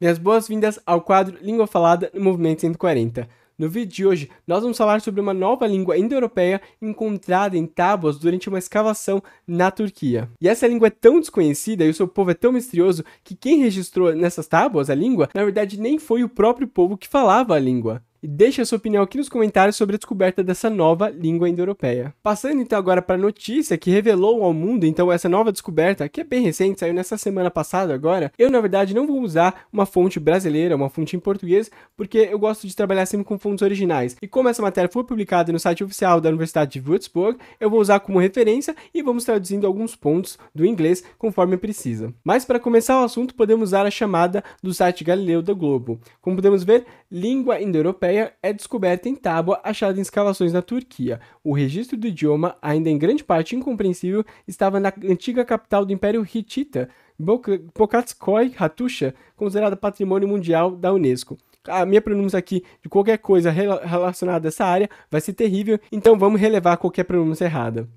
Minhas boas-vindas ao quadro Língua Falada no Movimento 140. No vídeo de hoje, nós vamos falar sobre uma nova língua indo-europeia encontrada em tábuas durante uma escavação na Turquia. E essa língua é tão desconhecida e o seu povo é tão misterioso que quem registrou nessas tábuas a língua, na verdade, nem foi o próprio povo que falava a língua. E deixe a sua opinião aqui nos comentários sobre a descoberta dessa nova língua indo-europeia. Passando então agora para a notícia que revelou ao mundo então essa nova descoberta, que é bem recente, saiu nessa semana passada agora, eu na verdade não vou usar uma fonte brasileira, uma fonte em português, porque eu gosto de trabalhar sempre com fontes originais. E como essa matéria foi publicada no site oficial da Universidade de Würzburg, eu vou usar como referência e vamos traduzindo alguns pontos do inglês conforme precisa. Mas para começar o assunto, podemos usar a chamada do site Galileu da Globo. Como podemos ver, língua indo-europeia é descoberta em tábua achada em escavações na Turquia. O registro do idioma, ainda em grande parte incompreensível, estava na antiga capital do Império Hitita, Boğazköy Hattusha, considerada Patrimônio Mundial da Unesco. A minha pronúncia aqui de qualquer coisa relacionada a essa área vai ser terrível, então vamos relevar qualquer pronúncia errada.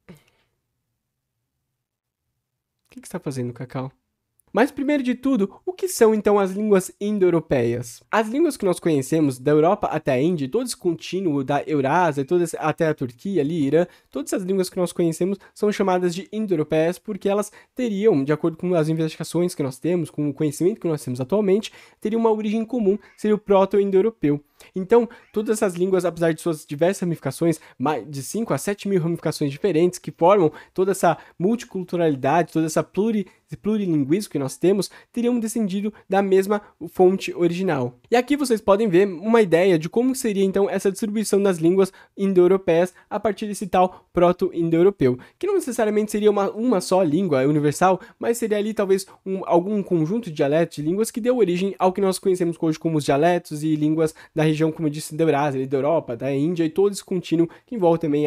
O que você está fazendo, Cacau? Mas, primeiro de tudo, o que são então as línguas indo-europeias? As línguas que nós conhecemos, da Europa até a Índia, todo esse contínuo da Eurásia, até a Turquia, ali, Irã, todas essas línguas que nós conhecemos são chamadas de indo-europeias porque elas teriam, de acordo com as investigações que nós temos, com o conhecimento que nós temos atualmente, teriam uma origem comum, seria o proto-indo-europeu. Então, todas essas línguas, apesar de suas diversas ramificações, mais de 5 a 7 mil ramificações diferentes, que formam toda essa multiculturalidade, toda essa plurilinguismo que nós temos, teriam descendido da mesma fonte original. E aqui vocês podem ver uma ideia de como seria então essa distribuição das línguas indo-europeias a partir desse tal proto-indo-europeu, que não necessariamente seria uma só língua universal, mas seria ali talvez algum conjunto de dialetos de línguas que deu origem ao que nós conhecemos hoje como os dialetos e línguas da região, como eu disse, da Eurásia, da Europa, da Índia e todo esse contínuo que envolve também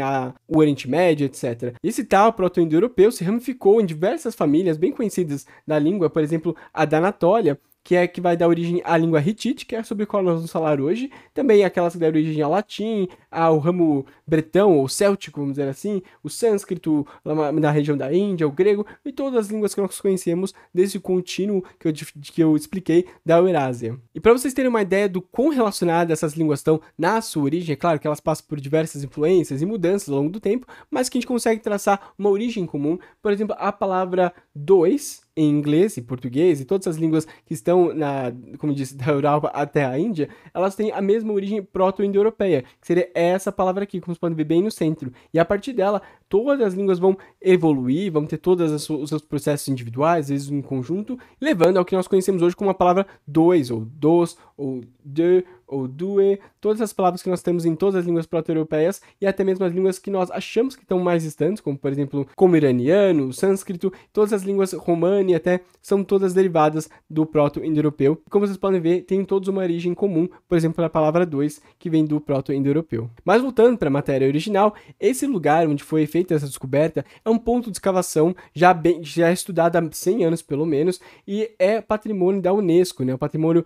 o Oriente Médio, etc. Esse tal proto-indo-europeu se ramificou em diversas famílias bem conhecidas da língua, por exemplo, a da Anatólia, que vai dar origem à língua hitite, que é sobre a qual nós vamos falar hoje, também aquelas que deram origem ao latim, ao ramo bretão ou céltico, vamos dizer assim, o sânscrito na região da Índia, o grego e todas as línguas que nós conhecemos desse contínuo que eu expliquei da Eurásia. E para vocês terem uma ideia do quão relacionadas essas línguas estão na sua origem, é claro que elas passam por diversas influências e mudanças ao longo do tempo, mas que a gente consegue traçar uma origem comum. Por exemplo, a palavra dois em inglês e português e todas as línguas que estão como disse, da Europa até a Índia, elas têm a mesma origem proto-indo-europeia, que seria essa palavra aqui, como vocês podem ver bem no centro. E a partir dela, todas as línguas vão evoluir, vão ter todos os seus processos individuais, às vezes em conjunto, levando ao que nós conhecemos hoje como a palavra dois, ou dos, ou de, ou due, todas as palavras que nós temos em todas as línguas proto-europeias e até mesmo as línguas que nós achamos que estão mais distantes, como por exemplo, como iraniano, o sânscrito, todas as línguas romani até são todas derivadas do proto-indo-europeu. Como vocês podem ver, tem todos uma origem comum, por exemplo, a palavra dois, que vem do proto-indo-europeu. Mas voltando para a matéria original, esse lugar onde foi feita essa descoberta é um ponto de escavação já estudado há 100 anos pelo menos e é patrimônio da Unesco, né? O patrimônio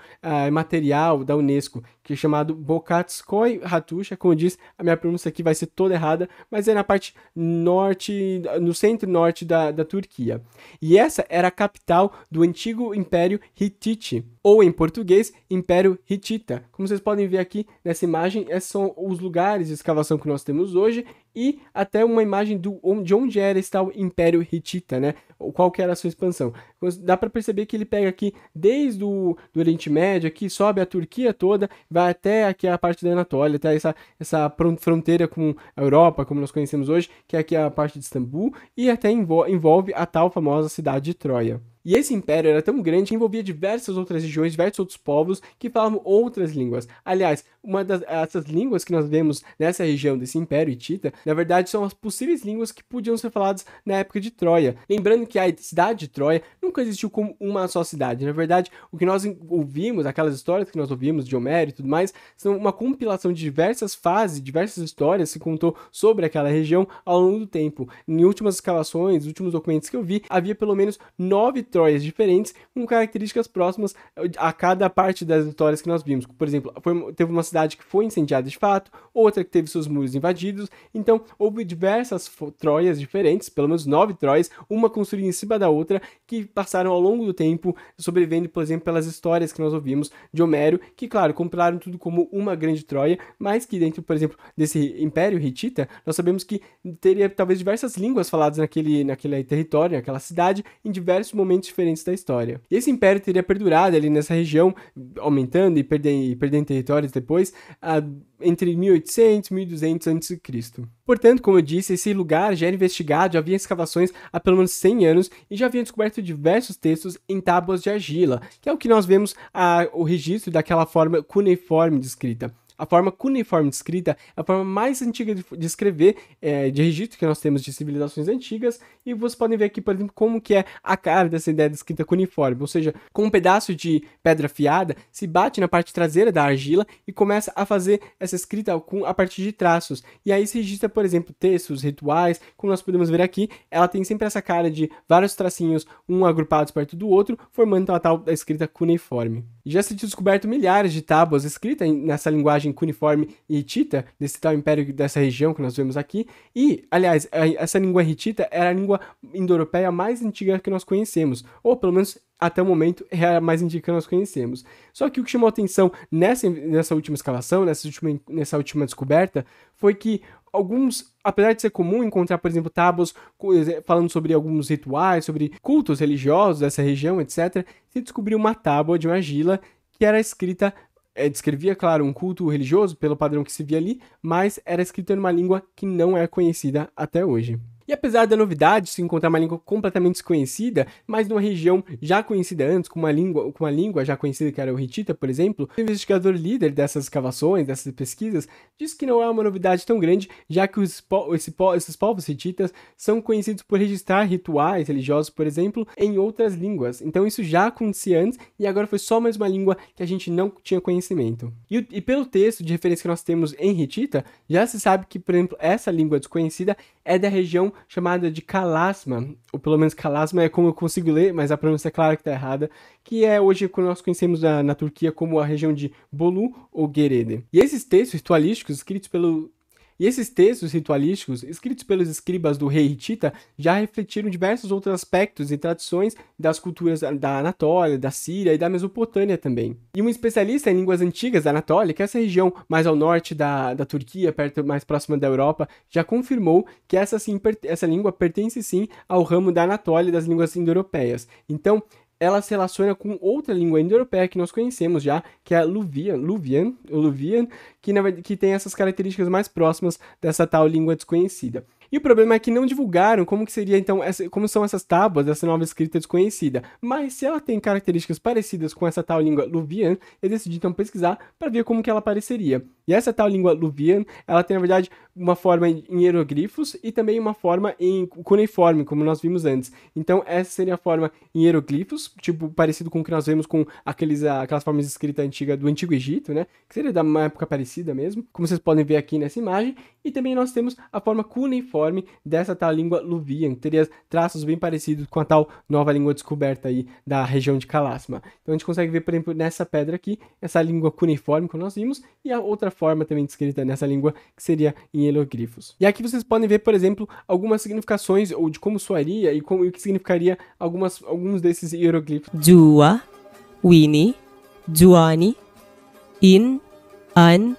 imaterial da Unesco, que é chamado Boğazköy Hattusha. Como eu disse, a minha pronúncia aqui vai ser toda errada, mas é na parte norte, no centro-norte da Turquia. E essa era a capital do antigo Império Hitite, ou em português, Império Hitita. Como vocês podem ver aqui nessa imagem, esses são os lugares de escavação que nós temos hoje e até uma imagem de onde era esse tal Império Hitita, né? Qual que era a sua expansão. Dá para perceber que ele pega aqui desde do Oriente Médio, aqui sobe a Turquia toda, vai até aqui a parte da Anatólia, até essa fronteira com a Europa, como nós conhecemos hoje, que é aqui a parte de Istambul, e até envolve a tal famosa cidade de Troia. E esse império era tão grande que envolvia diversas outras regiões, diversos outros povos que falavam outras línguas. Aliás, essas línguas que nós vemos nessa região desse Império Hitita, na verdade, são as possíveis línguas que podiam ser faladas na época de Troia. Lembrando que a cidade de Troia nunca existiu como uma só cidade. Na verdade, o que nós ouvimos, aquelas histórias que nós ouvimos de Homero e tudo mais, são uma compilação de diversas fases, diversas histórias que se contou sobre aquela região ao longo do tempo. Em últimas escavações, últimos documentos que eu vi, havia pelo menos 9 Troias diferentes, com características próximas a cada parte das histórias que nós vimos. Por exemplo, teve uma cidade que foi incendiada de fato, outra que teve seus muros invadidos, então houve diversas Troias diferentes, pelo menos 9 Troias, uma construída em cima da outra, que passaram ao longo do tempo, sobrevivendo, por exemplo, pelas histórias que nós ouvimos de Homero, que, claro, compilaram tudo como uma grande Troia, mas que dentro, por exemplo, desse Império Hitita, nós sabemos que teria talvez diversas línguas faladas naquele território, naquela cidade, em diversos momentos diferentes da história. E esse império teria perdurado ali nessa região, aumentando e perdendo territórios depois, entre 1800 e 1200 a.C. Portanto, como eu disse, esse lugar já era investigado, já havia escavações há pelo menos 100 anos e já haviam descoberto diversos textos em tábuas de argila, que é o que nós vemos o registro daquela forma cuneiforme de escrita. A forma cuneiforme de escrita é a forma mais antiga de escrever, de registro que nós temos de civilizações antigas, e vocês podem ver aqui, por exemplo, como que é a cara dessa ideia de escrita cuneiforme, ou seja, com um pedaço de pedra afiada, se bate na parte traseira da argila e começa a fazer essa escrita a partir de traços, e aí se registra, por exemplo, textos, rituais, como nós podemos ver aqui, ela tem sempre essa cara de vários tracinhos, um agrupados perto do outro, formando então a tal da escrita cuneiforme. E já se descoberto milhares de tábuas escritas nessa linguagem cuneiforme e hitita, desse tal império dessa região que nós vemos aqui, e, aliás, essa língua hitita era a língua indo-europeia mais antiga que nós conhecemos, ou pelo menos até o momento é a mais antiga que nós conhecemos. Só que o que chamou a atenção nessa última escavação, nessa última descoberta, foi que apesar de ser comum encontrar, por exemplo, tábuas falando sobre alguns rituais, sobre cultos religiosos dessa região, etc., se descobriu uma tábua de uma argila que era escrita, descrevia, claro, um culto religioso pelo padrão que se via ali, mas era escrita numa língua que não é conhecida até hoje. E apesar da novidade de se encontrar uma língua completamente desconhecida, mas numa região já conhecida antes, com uma língua já conhecida que era o hitita, por exemplo, o investigador líder dessas escavações, dessas pesquisas, diz que não é uma novidade tão grande, já que esses povos hititas são conhecidos por registrar rituais religiosos, por exemplo, em outras línguas. Então isso já acontecia antes e agora foi só mais uma língua que a gente não tinha conhecimento. E pelo texto de referência que nós temos em hitita, já se sabe que, por exemplo, essa língua desconhecida é da região chamada de Kalasma, ou pelo menos Kalasma é como eu consigo ler, mas a pronúncia é clara que está errada, que é hoje que nós conhecemos na Turquia como a região de Bolu ou Gerede. E esses textos ritualísticos escritos pelos escribas do rei Hitita já refletiram diversos outros aspectos e tradições das culturas da Anatólia, da Síria e da Mesopotâmia também. E um especialista em línguas antigas da Anatólia, que é essa região mais ao norte da Turquia, mais próxima da Europa, já confirmou que essa língua pertence sim ao ramo da Anatólia e das línguas indo-europeias. Então, ela se relaciona com outra língua indo-europeia que nós conhecemos já, que é a Luvian, que tem essas características mais próximas dessa tal língua desconhecida. E o problema é que não divulgaram como que seria então como são essas tábuas dessa nova escrita desconhecida. Mas se ela tem características parecidas com essa tal língua Luvian, eu decidi então pesquisar para ver como que ela apareceria. E essa tal língua Luvian, ela tem na verdade uma forma em hieroglifos e também uma forma em cuneiforme, como nós vimos antes. Então essa seria a forma em hieroglifos, tipo parecido com o que nós vemos com aquelas formas de escrita antiga do Antigo Egito, né? Que seria da uma época parecida mesmo, como vocês podem ver aqui nessa imagem. E também nós temos a forma cuneiforme dessa tal língua Luvian, que teria traços bem parecidos com a tal nova língua descoberta aí da região de Kalasma. Então a gente consegue ver, por exemplo, nessa pedra aqui, essa língua cuneiforme que nós vimos, e a outra forma também descrita nessa língua, que seria em hieroglifos. E aqui vocês podem ver, por exemplo, algumas significações, ou de como soaria e o que significaria alguns desses hieroglifos. Jua, Wini, Juani, In, An,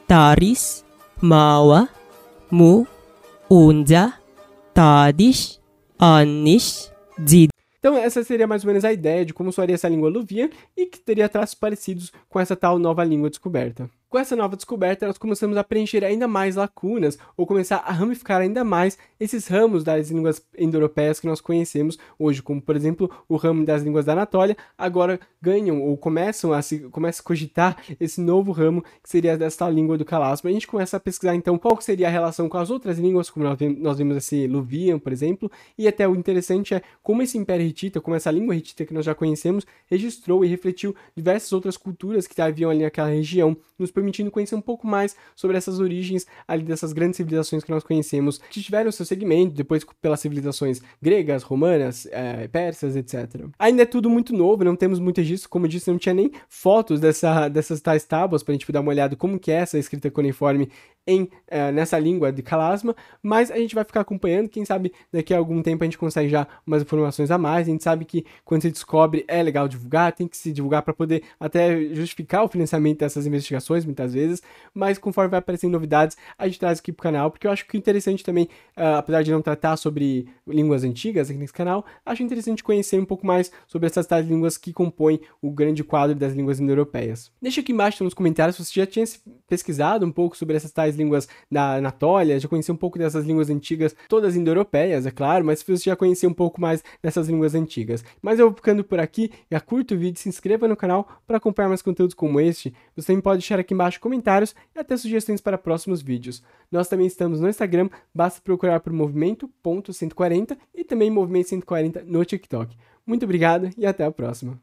Taris, Mawa, Mu, Unja, Tadish, Anish, Jid. Então essa seria mais ou menos a ideia de como soaria essa língua Luvian e que teria traços parecidos com essa tal nova língua descoberta. Com essa nova descoberta, nós começamos a preencher ainda mais lacunas, ou começar a ramificar ainda mais esses ramos das línguas indo-europeias que nós conhecemos hoje, como, por exemplo, o ramo das línguas da Anatólia, agora ganham ou começam a cogitar esse novo ramo, que seria dessa língua do Kalasma. A gente começa a pesquisar, então, qual seria a relação com as outras línguas, como nós vimos esse Luvian, por exemplo, e até o interessante é como esse Império Hitita, como essa língua hitita que nós já conhecemos, registrou e refletiu diversas outras culturas que haviam ali naquela região, nos permitindo conhecer um pouco mais sobre essas origens ali dessas grandes civilizações que nós conhecemos, que tiveram seu segmento depois pelas civilizações gregas, romanas, persas, etc. Ainda é tudo muito novo, não temos muito registro, como eu disse, não tinha nem fotos dessas tais tábuas para a gente dar uma olhada como que é essa escrita cuneiforme nessa língua de Calasma, mas a gente vai ficar acompanhando, quem sabe daqui a algum tempo a gente consegue já umas informações a mais. A gente sabe que quando se descobre é legal divulgar, tem que se divulgar para poder até justificar o financiamento dessas investigações muitas vezes, mas conforme vai aparecendo novidades, a gente traz aqui pro canal, porque eu acho que interessante também, apesar de não tratar sobre línguas antigas aqui nesse canal, acho interessante conhecer um pouco mais sobre essas tais línguas que compõem o grande quadro das línguas indo-europeias. Deixa aqui embaixo nos comentários se você já tinha pesquisado um pouco sobre essas tais línguas da Anatólia, já conhecia um pouco dessas línguas antigas, todas indo-europeias, é claro, mas se você já conhecia um pouco mais dessas línguas antigas. Mas eu vou ficando por aqui, já curta o vídeo, se inscreva no canal para acompanhar mais conteúdos como este. Você também pode deixar aqui embaixo comentários e até sugestões para próximos vídeos. Nós também estamos no Instagram, basta procurar por movimento.140 e também Movimento 140 no TikTok. Muito obrigado e até a próxima.